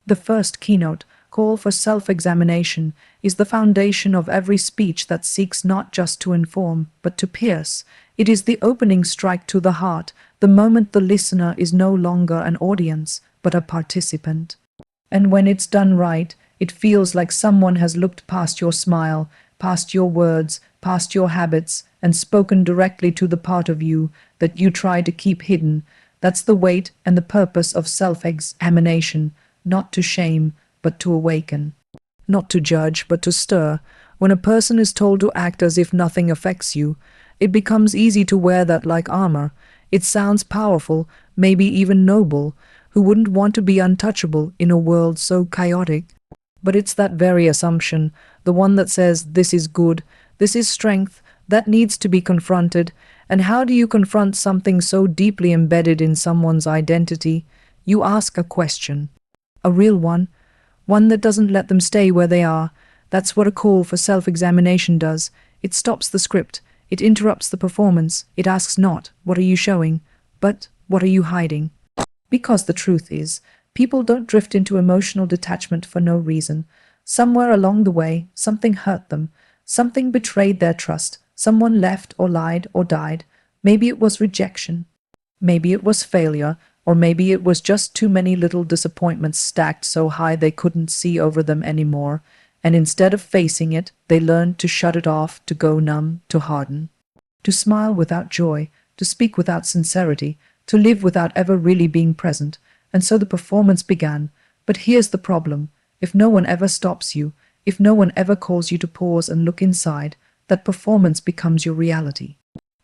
The first keynote, call for self-examination, is the foundation of every speech that seeks not just to inform, but to pierce. It is the opening strike to the heart, the moment the listener is no longer an audience, but a participant. And when it's done right, it feels like someone has looked past your smile, past your words, past your habits, and spoken directly to the part of you that you try to keep hidden. That's the weight and the purpose of self-examination, not to shame, but to awaken. Not to judge, but to stir. When a person is told to act as if nothing affects you, it becomes easy to wear that like armor. It sounds powerful, maybe even noble. Who wouldn't want to be untouchable in a world so chaotic? But it's that very assumption, the one that says this is good, this is strength, that needs to be confronted. And how do you confront something so deeply embedded in someone's identity? You ask a question. A real one that doesn't let them stay where they are. That's what a call for self-examination does. It stops the script. It interrupts the performance. It asks not, what are you showing, but what are you hiding? Because the truth is, people don't drift into emotional detachment for no reason. Somewhere along the way, something hurt them. Something betrayed their trust. Someone left or lied or died. Maybe it was rejection. Maybe it was failure. Or maybe it was just too many little disappointments stacked so high they couldn't see over them anymore. And instead of facing it, they learned to shut it off, to go numb, to harden. To smile without joy, to speak without sincerity, to live without ever really being present. And so the performance began. But here's the problem. If no one ever stops you, if no one ever calls you to pause and look inside, that performance becomes your reality.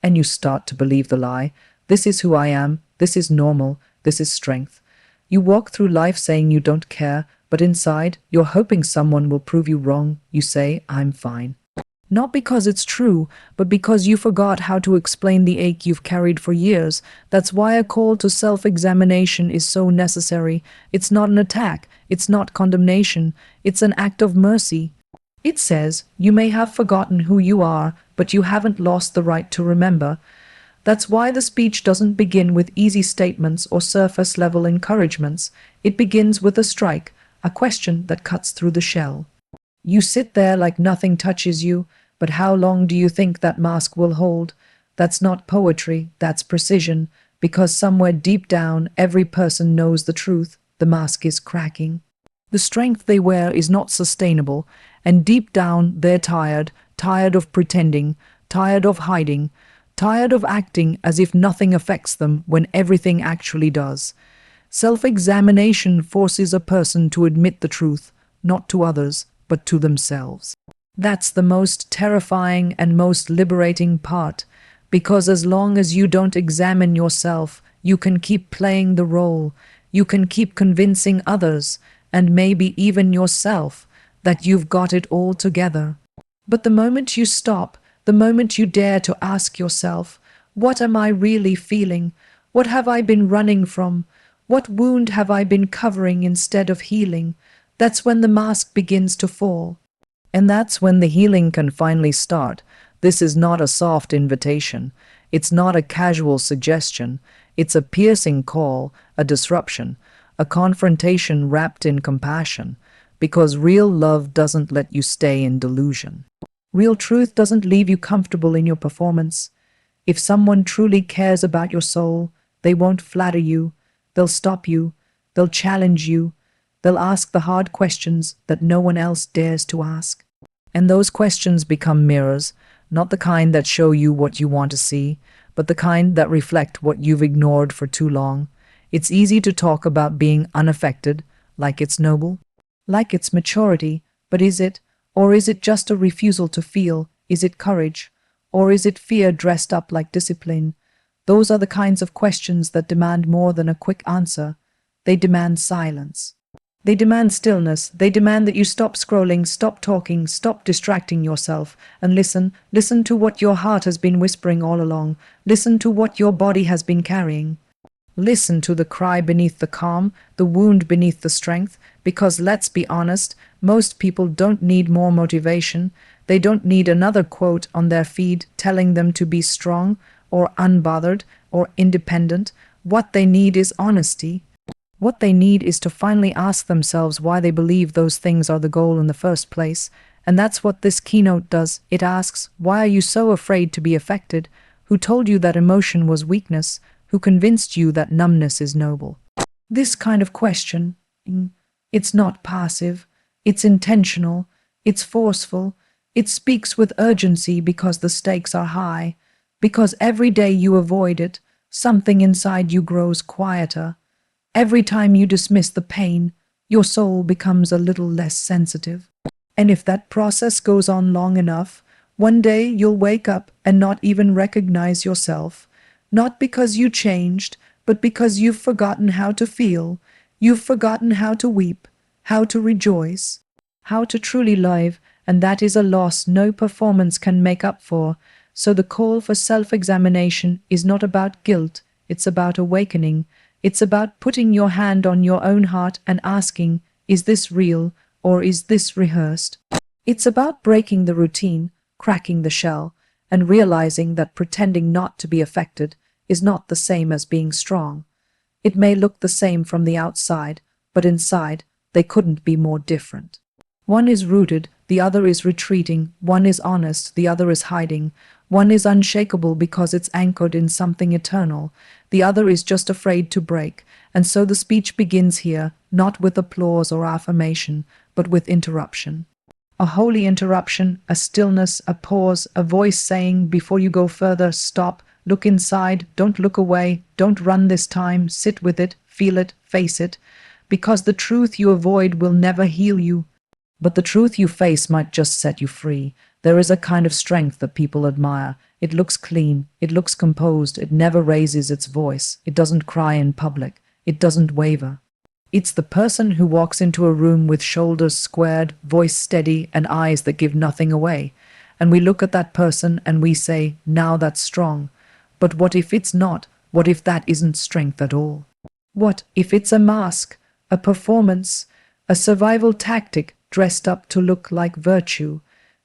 And you start to believe the lie. This is who I am. This is normal. This is strength. You walk through life saying you don't care, but inside, you're hoping someone will prove you wrong. You say, I'm fine. Not because it's true, but because you forgot how to explain the ache you've carried for years. That's why a call to self-examination is so necessary. It's not an attack. It's not condemnation. It's an act of mercy. It says, you may have forgotten who you are, but you haven't lost the right to remember. That's why the speech doesn't begin with easy statements or surface-level encouragements. It begins with a strike, a question that cuts through the shell. You sit there like nothing touches you, but how long do you think that mask will hold? That's not poetry, that's precision, because somewhere deep down, every person knows the truth. The mask is cracking. The strength they wear is not sustainable, and deep down they're tired of pretending, tired of hiding, tired of acting as if nothing affects them when everything actually does. Self-examination forces a person to admit the truth, not to others, but to themselves. That's the most terrifying and most liberating part, because as long as you don't examine yourself, you can keep playing the role, you can keep convincing others, and maybe even yourself, that you've got it all together. But the moment you stop, the moment you dare to ask yourself, what am I really feeling? What have I been running from? What wound have I been covering instead of healing? That's when the mask begins to fall. And that's when the healing can finally start. This is not a soft invitation. It's not a casual suggestion. It's a piercing call, a disruption, a confrontation wrapped in compassion. Because real love doesn't let you stay in delusion. Real truth doesn't leave you comfortable in your performance. If someone truly cares about your soul, they won't flatter you. They'll stop you. They'll challenge you. They'll ask the hard questions that no one else dares to ask. And those questions become mirrors, not the kind that show you what you want to see, but the kind that reflect what you've ignored for too long. It's easy to talk about being unaffected, like it's noble, like it's maturity, but is it? Or is it just a refusal to feel? Is it courage? Or is it fear dressed up like discipline? Those are the kinds of questions that demand more than a quick answer. They demand silence. They demand stillness. They demand that you stop scrolling, stop talking, stop distracting yourself, and listen to what your heart has been whispering all along. Listen to what your body has been carrying. Listen to the cry beneath the calm, the wound beneath the strength, because let's be honest, most people don't need more motivation. They don't need another quote on their feed telling them to be strong or unbothered or independent. What they need is honesty. What they need is to finally ask themselves why they believe those things are the goal in the first place. And that's what this keynote does. It asks, why are you so afraid to be affected? Who told you that emotion was weakness? Who convinced you that numbness is noble? This kind of question, it's not passive, it's intentional, it's forceful, it speaks with urgency because the stakes are high, because every day you avoid it, something inside you grows quieter. Every time you dismiss the pain, your soul becomes a little less sensitive. And if that process goes on long enough, one day you'll wake up and not even recognize yourself, not because you changed, but because you've forgotten how to feel, you've forgotten how to weep, how to rejoice, how to truly live, and that is a loss no performance can make up for. So the call for self-examination is not about guilt, it's about awakening. It's about putting your hand on your own heart and asking, is this real or is this rehearsed? It's about breaking the routine, cracking the shell, and realizing that pretending not to be affected is not the same as being strong. It may look the same from the outside, but inside, they couldn't be more different. One is rooted, the other is retreating. One is honest, the other is hiding. One is unshakable because it's anchored in something eternal. The other is just afraid to break. And so the speech begins here, not with applause or affirmation, but with interruption. A holy interruption, a stillness, a pause, a voice saying, before you go further, stop, look inside, don't look away, don't run this time, sit with it, feel it, face it. Because the truth you avoid will never heal you. But the truth you face might just set you free. There is a kind of strength that people admire. It looks clean, it looks composed, it never raises its voice, it doesn't cry in public, it doesn't waver. It's the person who walks into a room with shoulders squared, voice steady, and eyes that give nothing away. And we look at that person and we say, now that's strong. But what if it's not? What if that isn't strength at all? What if it's a mask, a performance, a survival tactic dressed up to look like virtue?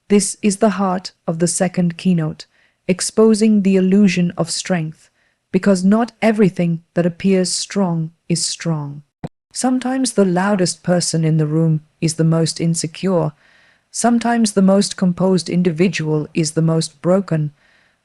This is the heart of the second keynote, exposing the illusion of strength, because not everything that appears strong is strong. Sometimes the loudest person in the room is the most insecure. Sometimes the most composed individual is the most broken.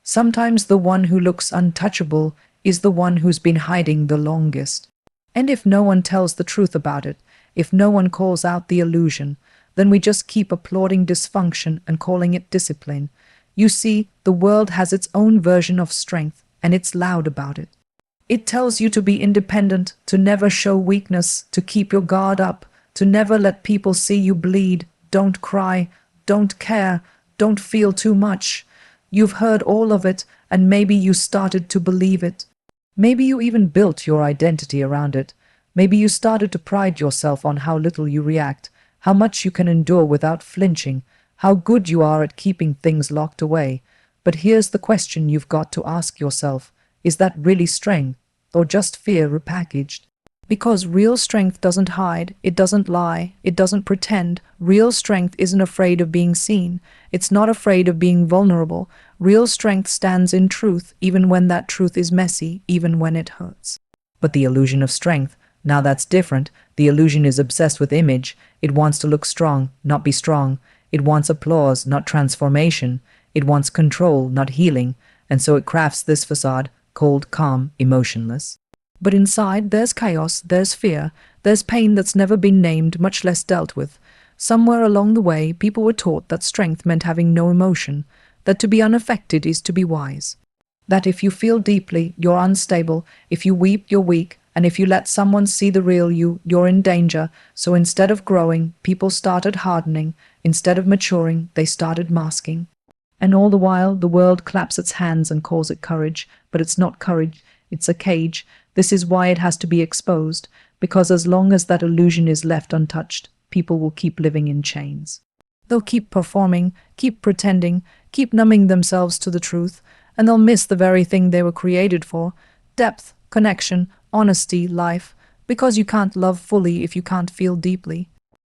Sometimes the one who looks untouchable is the one who's been hiding the longest. And if no one tells the truth about it, if no one calls out the illusion, then we just keep applauding dysfunction and calling it discipline. You see, the world has its own version of strength, and it's loud about it. It tells you to be independent, to never show weakness, to keep your guard up, to never let people see you bleed. Don't cry, don't care, don't feel too much. You've heard all of it, and maybe you started to believe it. Maybe you even built your identity around it. Maybe you started to pride yourself on how little you react, how much you can endure without flinching, how good you are at keeping things locked away. But here's the question you've got to ask yourself. Is that really strength, or just fear repackaged? Because real strength doesn't hide, it doesn't lie, it doesn't pretend. Real strength isn't afraid of being seen. It's not afraid of being vulnerable. Real strength stands in truth, even when that truth is messy, even when it hurts. But the illusion of strength, now that's different. The illusion is obsessed with image. It wants to look strong, not be strong. It wants applause, not transformation. It wants control, not healing. And so it crafts this facade, cold, calm, emotionless. But inside, there's chaos, there's fear, there's pain that's never been named, much less dealt with. Somewhere along the way, people were taught that strength meant having no emotion, that to be unaffected is to be wise. That if you feel deeply, you're unstable, if you weep, you're weak, and if you let someone see the real you, you're in danger. So instead of growing, people started hardening. Instead of maturing, they started masking. And all the while, the world claps its hands and calls it courage. But it's not courage, it's a cage. This is why it has to be exposed, because as long as that illusion is left untouched, people will keep living in chains. They'll keep performing, keep pretending, keep numbing themselves to the truth, and they'll miss the very thing they were created for: depth, connection, honesty, life. Because you can't love fully if you can't feel deeply.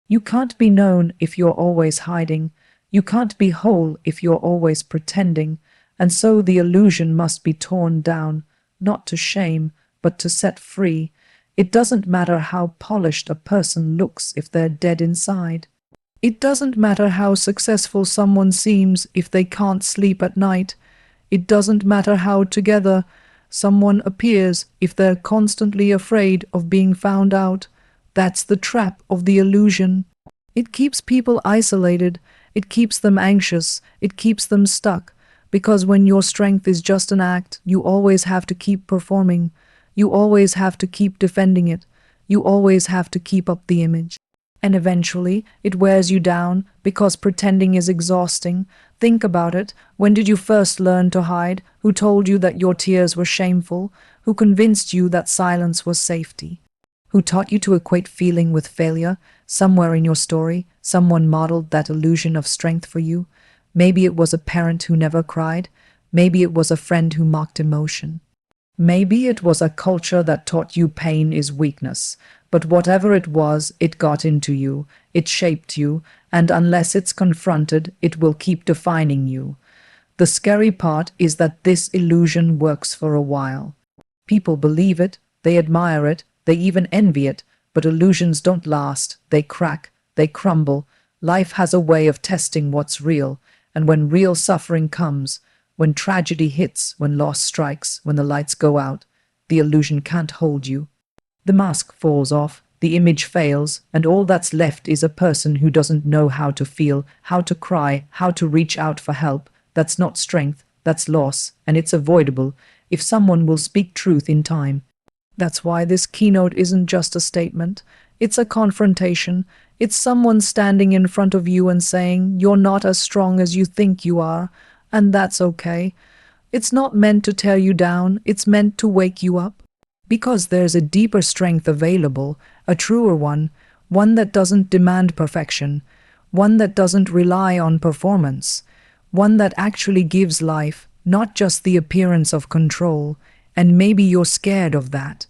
You can't be known if you're always hiding. You can't be whole if you're always pretending. And so the illusion must be torn down, not to shame, but to set free. It doesn't matter how polished a person looks if they're dead inside. It doesn't matter how successful someone seems if they can't sleep at night. It doesn't matter how together someone appears if they're constantly afraid of being found out. That's the trap of the illusion. It keeps people isolated. It keeps them anxious. It keeps them stuck. Because when your strength is just an act, you always have to keep performing. You always have to keep defending it. You always have to keep up the image. And eventually, it wears you down because pretending is exhausting. Think about it. When did you first learn to hide? Who told you that your tears were shameful? Who convinced you that silence was safety? Who taught you to equate feeling with failure? Somewhere in your story, someone modeled that illusion of strength for you. Maybe it was a parent who never cried. Maybe it was a friend who mocked emotion. Maybe it was a culture that taught you pain is weakness. But whatever it was, it got into you, it shaped you, and unless it's confronted, it will keep defining you. The scary part is that this illusion works for a while. People believe it, they admire it, they even envy it, but illusions don't last, they crack, they crumble. Life has a way of testing what's real, and when real suffering comes, when tragedy hits, when loss strikes, when the lights go out, the illusion can't hold you. The mask falls off, the image fails, and all that's left is a person who doesn't know how to feel, how to cry, how to reach out for help. That's not strength, that's loss, and it's avoidable if someone will speak truth in time. That's why this keynote isn't just a statement, it's a confrontation. It's someone standing in front of you and saying, "You're not as strong as you think you are," and that's okay. It's not meant to tear you down, it's meant to wake you up. Because there's a deeper strength available, a truer one, one that doesn't demand perfection, one that doesn't rely on performance, one that actually gives life, not just the appearance of control. And maybe you're scared of that.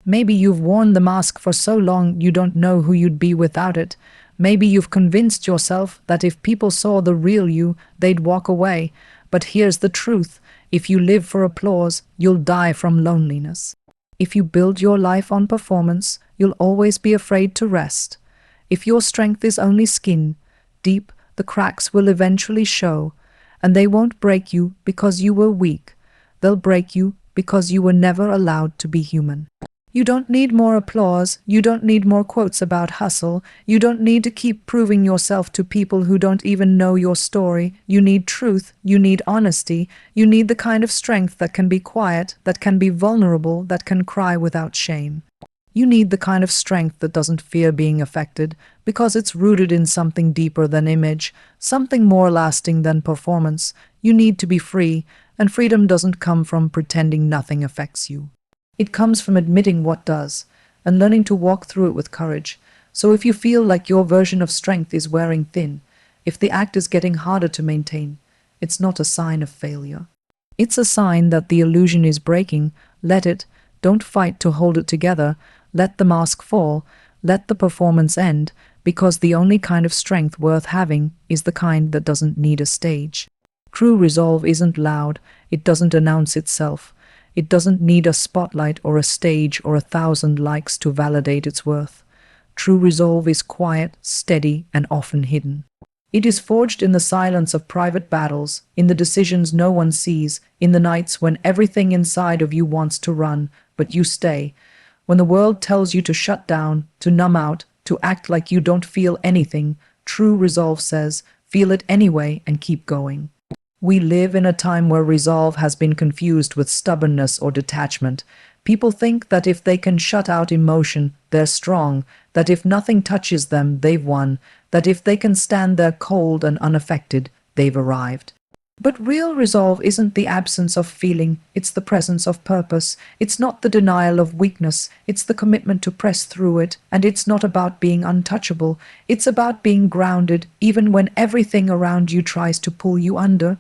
Maybe you've worn the mask for so long you don't know who you'd be without it. Maybe you've convinced yourself that if people saw the real you, they'd walk away. But here's the truth. If you live for applause, you'll die from loneliness. If you build your life on performance, you'll always be afraid to rest. If your strength is only skin, deep, the cracks will eventually show, and they won't break you because you were weak. They'll break you because you were never allowed to be human. You don't need more applause. You don't need more quotes about hustle. You don't need to keep proving yourself to people who don't even know your story. You need truth. You need honesty. You need the kind of strength that can be quiet, that can be vulnerable, that can cry without shame. You need the kind of strength that doesn't fear being affected, because it's rooted in something deeper than image, something more lasting than performance. You need to be free, and freedom doesn't come from pretending nothing affects you. It comes from admitting what does, and learning to walk through it with courage. So if you feel like your version of strength is wearing thin, if the act is getting harder to maintain, it's not a sign of failure. It's a sign that the illusion is breaking. Let it. Don't fight to hold it together. Let the mask fall. Let the performance end, because the only kind of strength worth having is the kind that doesn't need a stage. True resolve isn't loud. It doesn't announce itself. It doesn't need a spotlight or a stage or 1,000 likes to validate its worth. True resolve is quiet, steady, and often hidden. It is forged in the silence of private battles, in the decisions no one sees, in the nights when everything inside of you wants to run, but you stay. When the world tells you to shut down, to numb out, to act like you don't feel anything, true resolve says, feel it anyway and keep going. We live in a time where resolve has been confused with stubbornness or detachment. People think that if they can shut out emotion, they're strong, that if nothing touches them, they've won, that if they can stand there cold and unaffected, they've arrived. But real resolve isn't the absence of feeling, it's the presence of purpose. It's not the denial of weakness, it's the commitment to press through it. And it's not about being untouchable, it's about being grounded, even when everything around you tries to pull you under.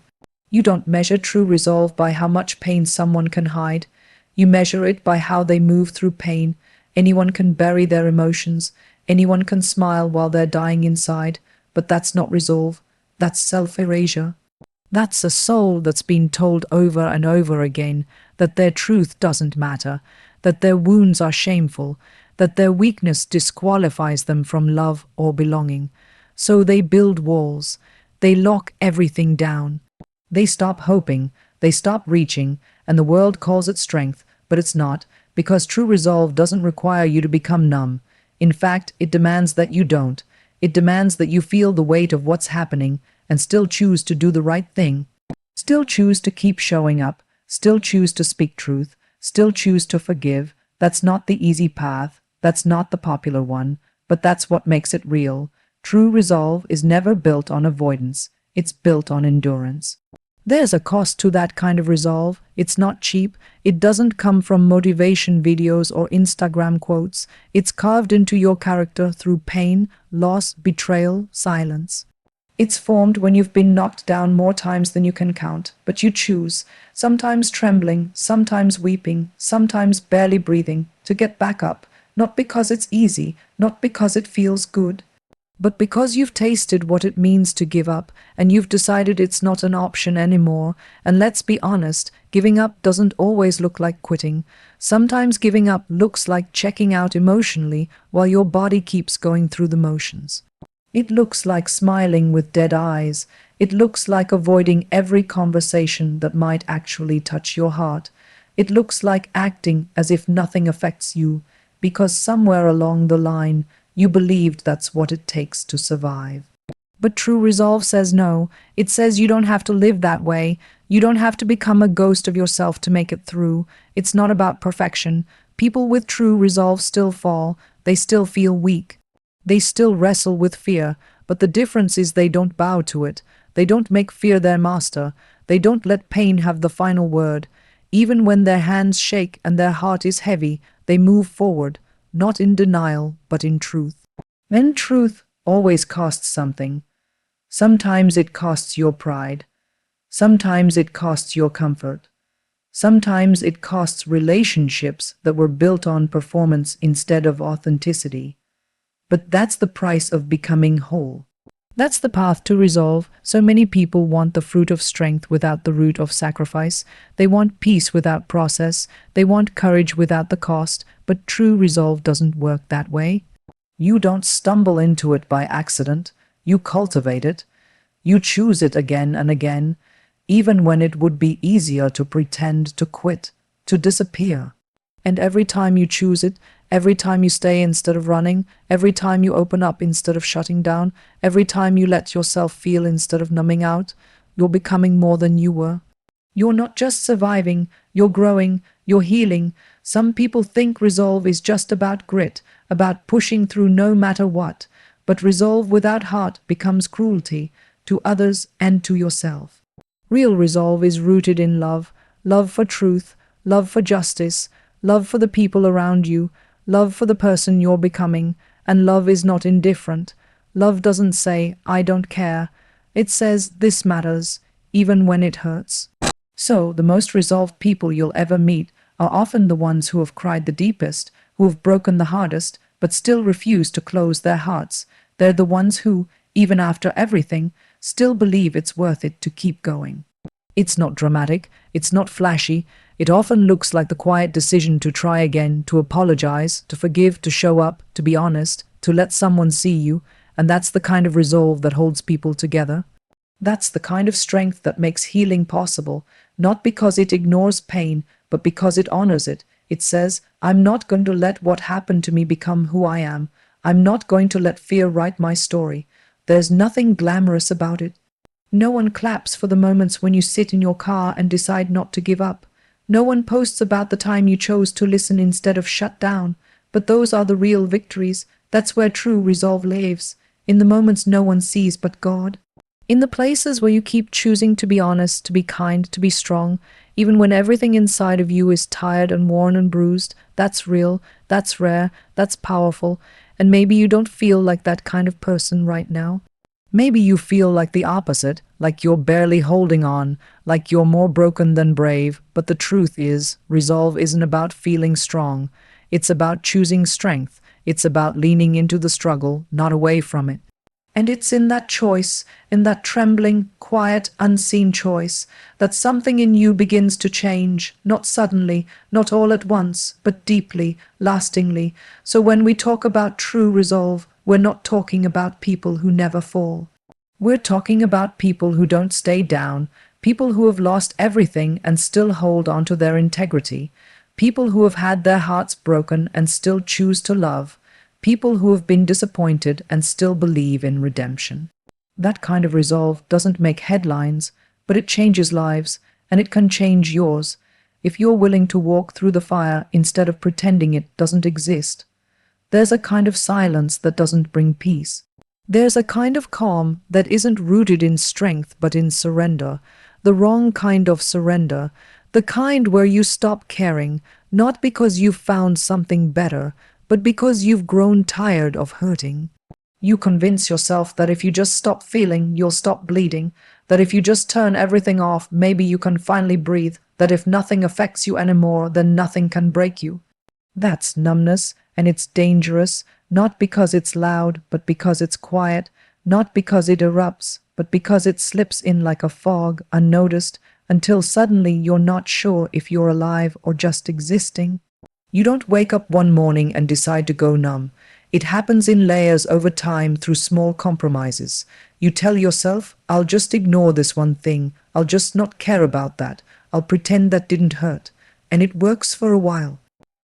You don't measure true resolve by how much pain someone can hide. You measure it by how they move through pain. Anyone can bury their emotions. Anyone can smile while they're dying inside. But that's not resolve. That's self-erasure. That's a soul that's been told over and over again that their truth doesn't matter, that their wounds are shameful, that their weakness disqualifies them from love or belonging. So they build walls. They lock everything down. They stop hoping, they stop reaching, and the world calls it strength, but it's not, because true resolve doesn't require you to become numb. In fact, it demands that you don't. It demands that you feel the weight of what's happening and still choose to do the right thing. Still choose to keep showing up, still choose to speak truth, still choose to forgive. That's not the easy path, that's not the popular one, but that's what makes it real. True resolve is never built on avoidance, it's built on endurance. There's a cost to that kind of resolve. It's not cheap. It doesn't come from motivation videos or Instagram quotes. It's carved into your character through pain, loss, betrayal, silence. It's formed when you've been knocked down more times than you can count, but you choose, sometimes trembling, sometimes weeping, sometimes barely breathing, to get back up, not because it's easy, not because it feels good, but because you've tasted what it means to give up, and you've decided it's not an option anymore. And let's be honest, giving up doesn't always look like quitting. Sometimes giving up looks like checking out emotionally while your body keeps going through the motions. It looks like smiling with dead eyes. It looks like avoiding every conversation that might actually touch your heart. It looks like acting as if nothing affects you, because somewhere along the line, you believed that's what it takes to survive. But true resolve says no. It says you don't have to live that way. You don't have to become a ghost of yourself to make it through. It's not about perfection. People with true resolve still fall. They still feel weak. They still wrestle with fear. But the difference is they don't bow to it. They don't make fear their master. They don't let pain have the final word. Even when their hands shake and their heart is heavy, they move forward. Not in denial, but in truth. And truth always costs something. Sometimes it costs your pride. Sometimes it costs your comfort. Sometimes it costs relationships that were built on performance instead of authenticity. But that's the price of becoming whole. That's the path to resolve. So many people want the fruit of strength without the root of sacrifice. They want peace without process. They want courage without the cost. But true resolve doesn't work that way. You don't stumble into it by accident. You cultivate it. You choose it again and again, even when it would be easier to pretend, to quit, to disappear. And every time you choose it, every time you stay instead of running, every time you open up instead of shutting down, every time you let yourself feel instead of numbing out, you're becoming more than you were. You're not just surviving, you're growing, you're healing. Some people think resolve is just about grit, about pushing through no matter what. But resolve without heart becomes cruelty to others and to yourself. Real resolve is rooted in love, love for truth, love for justice, love for the people around you, love for the person you're becoming, and love is not indifferent. Love doesn't say, I don't care. It says, this matters, even when it hurts. So, the most resolved people you'll ever meet are often the ones who have cried the deepest, who have broken the hardest, but still refuse to close their hearts. They're the ones who, even after everything, still believe it's worth it to keep going. It's not dramatic, it's not flashy. It often looks like the quiet decision to try again, to apologize, to forgive, to show up, to be honest, to let someone see you, and that's the kind of resolve that holds people together. That's the kind of strength that makes healing possible, not because it ignores pain, but because it honors it. It says, I'm not going to let what happened to me become who I am. I'm not going to let fear write my story. There's nothing glamorous about it. No one claps for the moments when you sit in your car and decide not to give up. No one posts about the time you chose to listen instead of shut down. But those are the real victories. That's where true resolve lives. In the moments no one sees but God. In the places where you keep choosing to be honest, to be kind, to be strong, even when everything inside of you is tired and worn and bruised. That's real, that's rare, that's powerful. And maybe you don't feel like that kind of person right now. Maybe you feel like the opposite, like you're barely holding on, like you're more broken than brave. But the truth is, resolve isn't about feeling strong. It's about choosing strength. It's about leaning into the struggle, not away from it. And it's in that choice, in that trembling, quiet, unseen choice, that something in you begins to change, not suddenly, not all at once, but deeply, lastingly. So when we talk about true resolve, we're not talking about people who never fall. We're talking about people who don't stay down, people who have lost everything and still hold on to their integrity, people who have had their hearts broken and still choose to love, people who have been disappointed and still believe in redemption. That kind of resolve doesn't make headlines, but it changes lives, and it can change yours, if you're willing to walk through the fire instead of pretending it doesn't exist. There's a kind of silence that doesn't bring peace. There's a kind of calm that isn't rooted in strength but in surrender, the wrong kind of surrender, the kind where you stop caring, not because you've found something better, but because you've grown tired of hurting. You convince yourself that if you just stop feeling, you'll stop bleeding, that if you just turn everything off, maybe you can finally breathe, that if nothing affects you anymore, then nothing can break you. That's numbness, and it's dangerous, not because it's loud, but because it's quiet, not because it erupts, but because it slips in like a fog, unnoticed, until suddenly you're not sure if you're alive or just existing. You don't wake up one morning and decide to go numb. It happens in layers over time through small compromises. You tell yourself, I'll just ignore this one thing, I'll just not care about that, I'll pretend that didn't hurt. And it works for a while.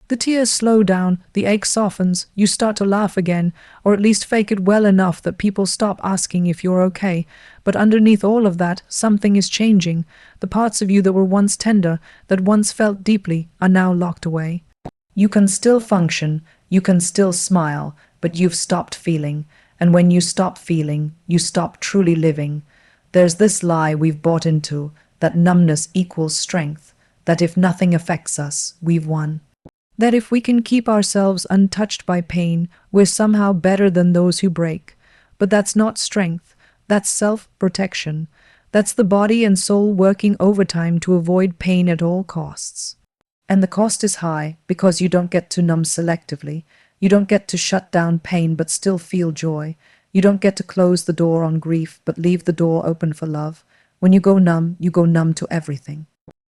The tears slow down, the ache softens, you start to laugh again, or at least fake it well enough that people stop asking if you're okay. But underneath all of that, something is changing. The parts of you that were once tender, that once felt deeply, are now locked away. You can still function, you can still smile, but you've stopped feeling. And when you stop feeling, you stop truly living. There's this lie we've bought into, that numbness equals strength, that if nothing affects us, we've won. That if we can keep ourselves untouched by pain, we're somehow better than those who break. But that's not strength, that's self-protection. That's the body and soul working overtime to avoid pain at all costs. And the cost is high because you don't get to numb selectively. You don't get to shut down pain but still feel joy. You don't get to close the door on grief but leave the door open for love. When you go numb to everything.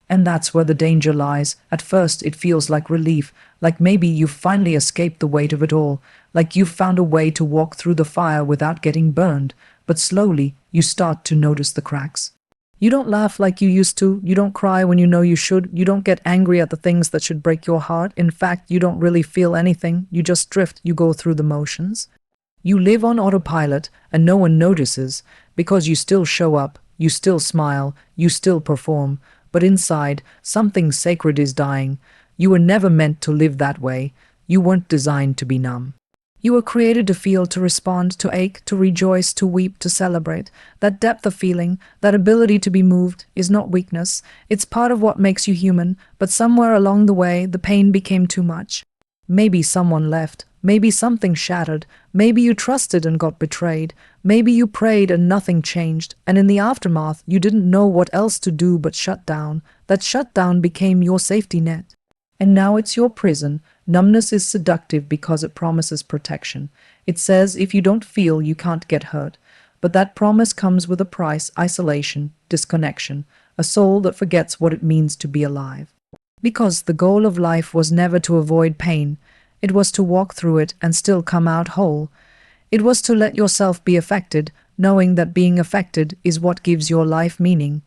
And that's where the danger lies. At first, it feels like relief, like maybe you've finally escaped the weight of it all, like you've found a way to walk through the fire without getting burned. But slowly, you start to notice the cracks. You don't laugh like you used to, you don't cry when you know you should, you don't get angry at the things that should break your heart. In fact, you don't really feel anything, you just drift, you go through the motions. You live on autopilot, and no one notices, because you still show up, you still smile, you still perform. But inside, something sacred is dying. You were never meant to live that way. You weren't designed to be numb. You were created to feel, to respond, to ache, to rejoice, to weep, to celebrate. That depth of feeling, that ability to be moved, is not weakness. It's part of what makes you human, but somewhere along the way, the pain became too much. Maybe someone left. Maybe something shattered. Maybe you trusted and got betrayed. Maybe you prayed and nothing changed. And in the aftermath, you didn't know what else to do but shut down. That shutdown became your safety net. And now it's your prison. Numbness is seductive because it promises protection. It says if you don't feel, you can't get hurt. But that promise comes with a price: isolation, disconnection, a soul that forgets what it means to be alive. Because the goal of life was never to avoid pain. It was to walk through it and still come out whole. It was to let yourself be affected, knowing that being affected is what gives your life meaning.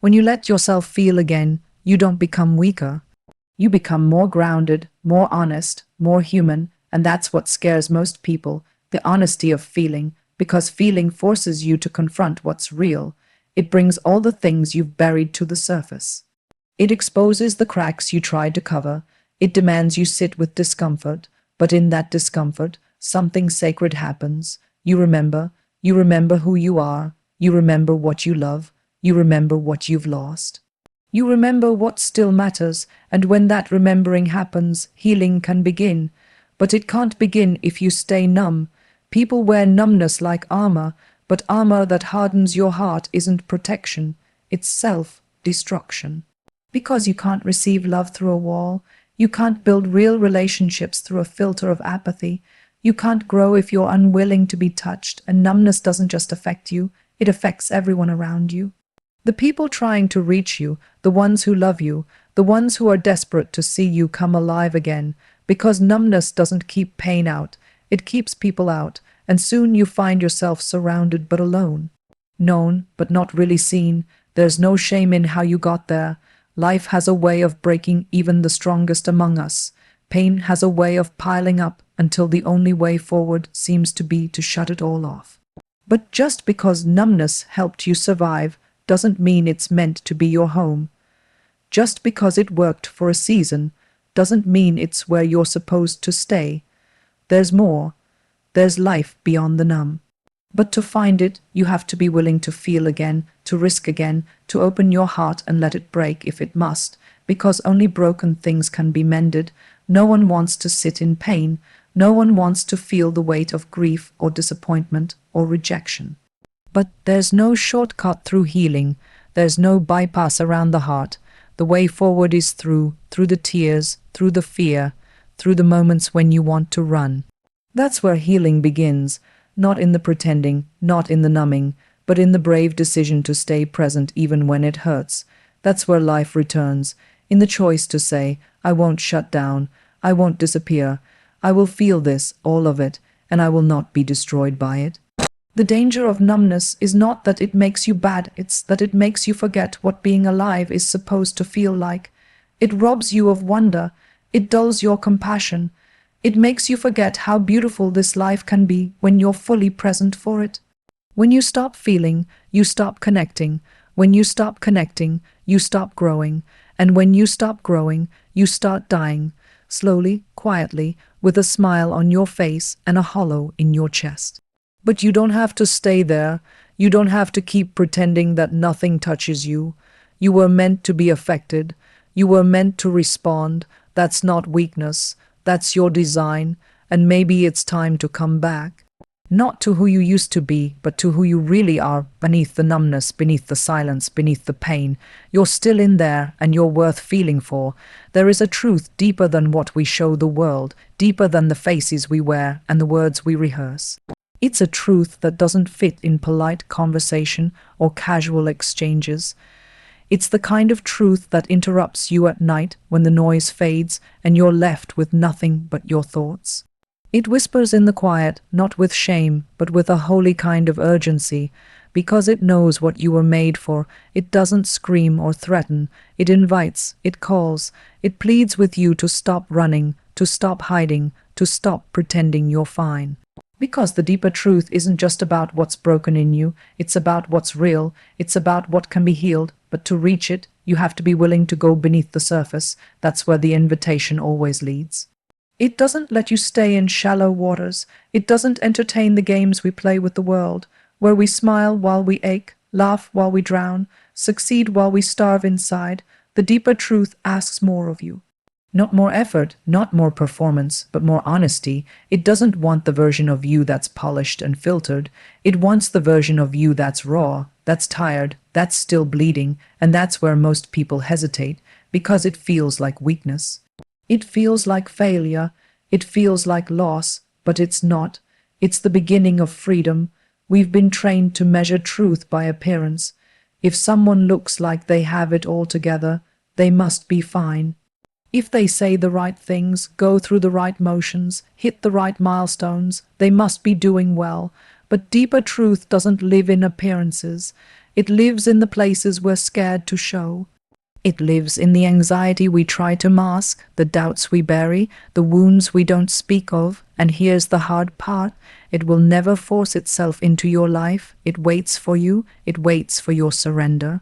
When you let yourself feel again, you don't become weaker. You become more grounded, more honest, more human, and that's what scares most people, the honesty of feeling, because feeling forces you to confront what's real. It brings all the things you've buried to the surface. It exposes the cracks you tried to cover. It demands you sit with discomfort, but in that discomfort, something sacred happens. You remember who you are, you remember what you love, you remember what you've lost. You remember what still matters, and when that remembering happens, healing can begin. But it can't begin if you stay numb. People wear numbness like armor, but armor that hardens your heart isn't protection, it's self-destruction. Because you can't receive love through a wall, you can't build real relationships through a filter of apathy. You can't grow if you're unwilling to be touched, and numbness doesn't just affect you, it affects everyone around you. The people trying to reach you, the ones who love you, the ones who are desperate to see you come alive again, because numbness doesn't keep pain out, it keeps people out, and soon you find yourself surrounded but alone. Known, but not really seen. There's no shame in how you got there. Life has a way of breaking even the strongest among us. Pain has a way of piling up until the only way forward seems to be to shut it all off. But just because numbness helped you survive doesn't mean it's meant to be your home. Just because it worked for a season doesn't mean it's where you're supposed to stay. There's more. There's life beyond the numb. But to find it, you have to be willing to feel again, to risk again, to open your heart and let it break if it must, because only broken things can be mended. No one wants to sit in pain. No one wants to feel the weight of grief or disappointment or rejection. But there's no shortcut through healing. There's no bypass around the heart. The way forward is through the tears, through the fear, through the moments when you want to run. That's where healing begins, not in the pretending, not in the numbing, but in the brave decision to stay present even when it hurts. That's where life returns, in the choice to say, I won't shut down, I won't disappear, I will feel this, all of it, and I will not be destroyed by it. The danger of numbness is not that it makes you bad, it's that it makes you forget what being alive is supposed to feel like. It robs you of wonder, it dulls your compassion. It makes you forget how beautiful this life can be when you're fully present for it. When you stop feeling, you stop connecting. When you stop connecting, you stop growing. And when you stop growing, you start dying, slowly, quietly, with a smile on your face and a hollow in your chest. But you don't have to stay there. You don't have to keep pretending that nothing touches you. You were meant to be affected. You were meant to respond. That's not weakness. That's your design. And maybe it's time to come back. Not to who you used to be, but to who you really are, beneath the numbness, beneath the silence, beneath the pain. You're still in there, and you're worth feeling for. There is a truth deeper than what we show the world, deeper than the faces we wear and the words we rehearse. It's a truth that doesn't fit in polite conversation or casual exchanges. It's the kind of truth that interrupts you at night when the noise fades and you're left with nothing but your thoughts. It whispers in the quiet, not with shame, but with a holy kind of urgency, because it knows what you were made for. It doesn't scream or threaten. It invites, it calls, it pleads with you to stop running, to stop hiding, to stop pretending you're fine. Because the deeper truth isn't just about what's broken in you, it's about what's real, it's about what can be healed, but to reach it, you have to be willing to go beneath the surface. That's where the invitation always leads. It doesn't let you stay in shallow waters. It doesn't entertain the games we play with the world, where we smile while we ache, laugh while we drown, succeed while we starve inside. The deeper truth asks more of you. Not more effort, not more performance, but more honesty. It doesn't want the version of you that's polished and filtered. It wants the version of you that's raw, that's tired, that's still bleeding, and that's where most people hesitate, because it feels like weakness. It feels like failure, it feels like loss, but it's not. It's the beginning of freedom. We've been trained to measure truth by appearance. If someone looks like they have it all together, they must be fine. If they say the right things, go through the right motions, hit the right milestones, they must be doing well. But deeper truth doesn't live in appearances. It lives in the places we're scared to show. It lives in the anxiety we try to mask, the doubts we bury, the wounds we don't speak of. And here's the hard part. It will never force itself into your life. It waits for you. It waits for your surrender,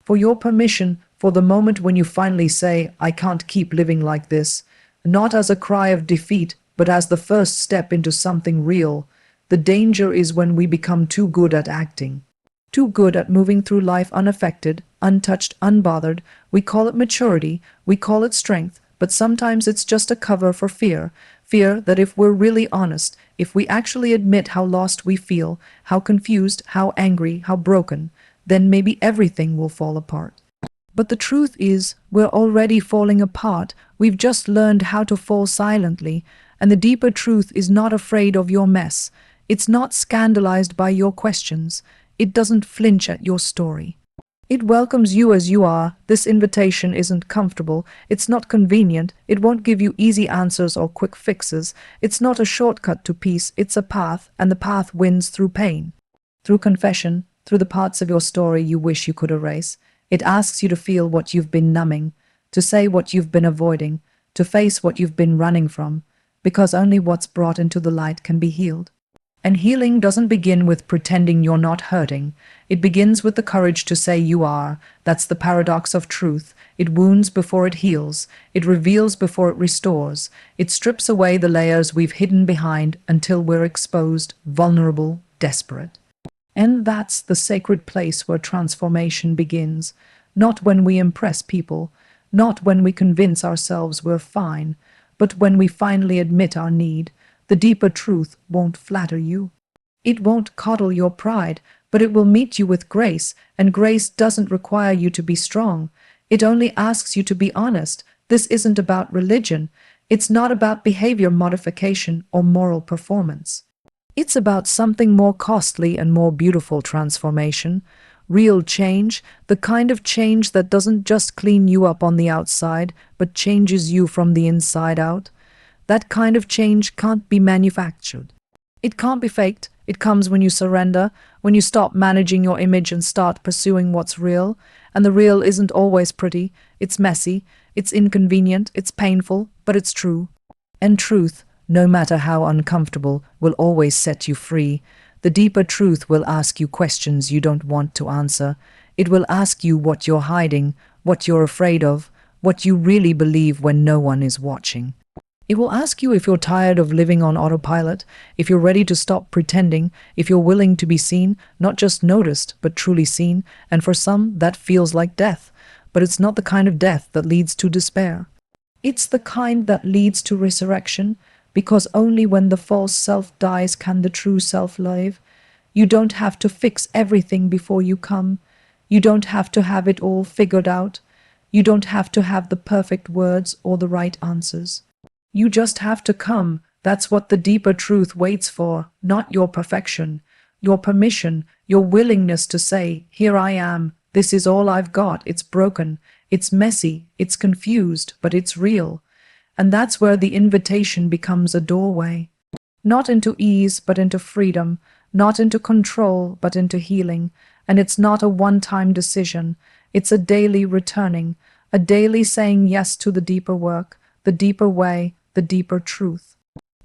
for your permission, for the moment when you finally say, I can't keep living like this, not as a cry of defeat, but as the first step into something real. The danger is when we become too good at acting, too good at moving through life unaffected, untouched, unbothered. We call it maturity, we call it strength, but sometimes it's just a cover for fear. Fear that if we're really honest, if we actually admit how lost we feel, how confused, how angry, how broken, then maybe everything will fall apart. But the truth is, we're already falling apart. We've just learned how to fall silently, And the deeper truth is not afraid of your mess. It's not scandalized by your questions. It doesn't flinch at your story. It welcomes you as you are. This invitation isn't comfortable. It's not convenient. It won't give you easy answers or quick fixes. It's not a shortcut to peace. It's a path, and the path wins through pain, through confession, through the parts of your story you wish you could erase. It asks you to feel what you've been numbing, to say what you've been avoiding, to face what you've been running from, because only what's brought into the light can be healed. And healing doesn't begin with pretending you're not hurting. It begins with the courage to say you are. That's the paradox of truth. It wounds before it heals. It reveals before it restores. It strips away the layers we've hidden behind until we're exposed, vulnerable, desperate. And that's the sacred place where transformation begins. Not when we impress people, not when we convince ourselves we're fine, but when we finally admit our need. The deeper truth won't flatter you. It won't coddle your pride, but it will meet you with grace, and grace doesn't require you to be strong. It only asks you to be honest. This isn't about religion. It's not about behavior modification or moral performance. It's about something more costly and more beautiful: transformation, real change, the kind of change that doesn't just clean you up on the outside, but changes you from the inside out. That kind of change can't be manufactured. It can't be faked. It comes when you surrender, when you stop managing your image and start pursuing what's real. And the real isn't always pretty. It's messy, it's inconvenient, it's painful, but it's true. And truth, no matter how uncomfortable, will always set you free. The deeper truth will ask you questions you don't want to answer. It will ask you what you're hiding, what you're afraid of, what you really believe when no one is watching. It will ask you if you're tired of living on autopilot, if you're ready to stop pretending, if you're willing to be seen, not just noticed, but truly seen. And for some, that feels like death. But it's not the kind of death that leads to despair. It's the kind that leads to resurrection, because only when the false self dies can the true self live. You don't have to fix everything before you come. You don't have to have it all figured out. You don't have to have the perfect words or the right answers. You just have to come. That's what the deeper truth waits for, not your perfection, your permission, your willingness to say, here I am, this is all I've got, it's broken, it's messy, it's confused, but it's real. And that's where the invitation becomes a doorway. Not into ease, but into freedom, not into control, but into healing. And it's not a one-time decision, it's a daily returning, a daily saying yes to the deeper work, the deeper way, the deeper truth.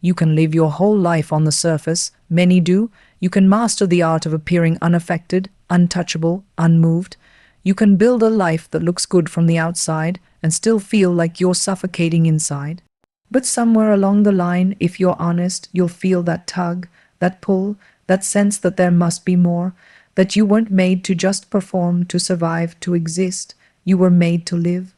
You can live your whole life on the surface. Many do. You can master the art of appearing unaffected, untouchable, unmoved. You can build a life that looks good from the outside and still feel like you're suffocating inside. But somewhere along the line, if you're honest, you'll feel that tug, that pull, that sense that there must be more, that you weren't made to just perform, to survive, to exist. You were made to live.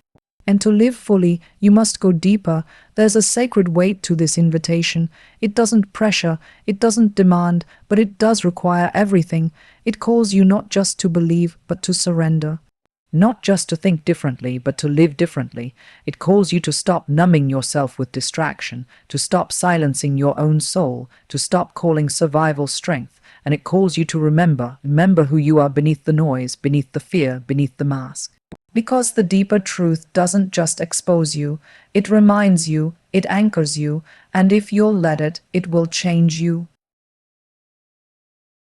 And to live fully, you must go deeper. There's a sacred weight to this invitation. It doesn't pressure, it doesn't demand, but it does require everything. It calls you not just to believe, but to surrender. Not just to think differently, but to live differently. It calls you to stop numbing yourself with distraction, to stop silencing your own soul, to stop calling survival strength. And it calls you to remember who you are beneath the noise, beneath the fear, beneath the mask. Because the deeper truth doesn't just expose you, it reminds you, it anchors you, and if you'll let it, it will change you.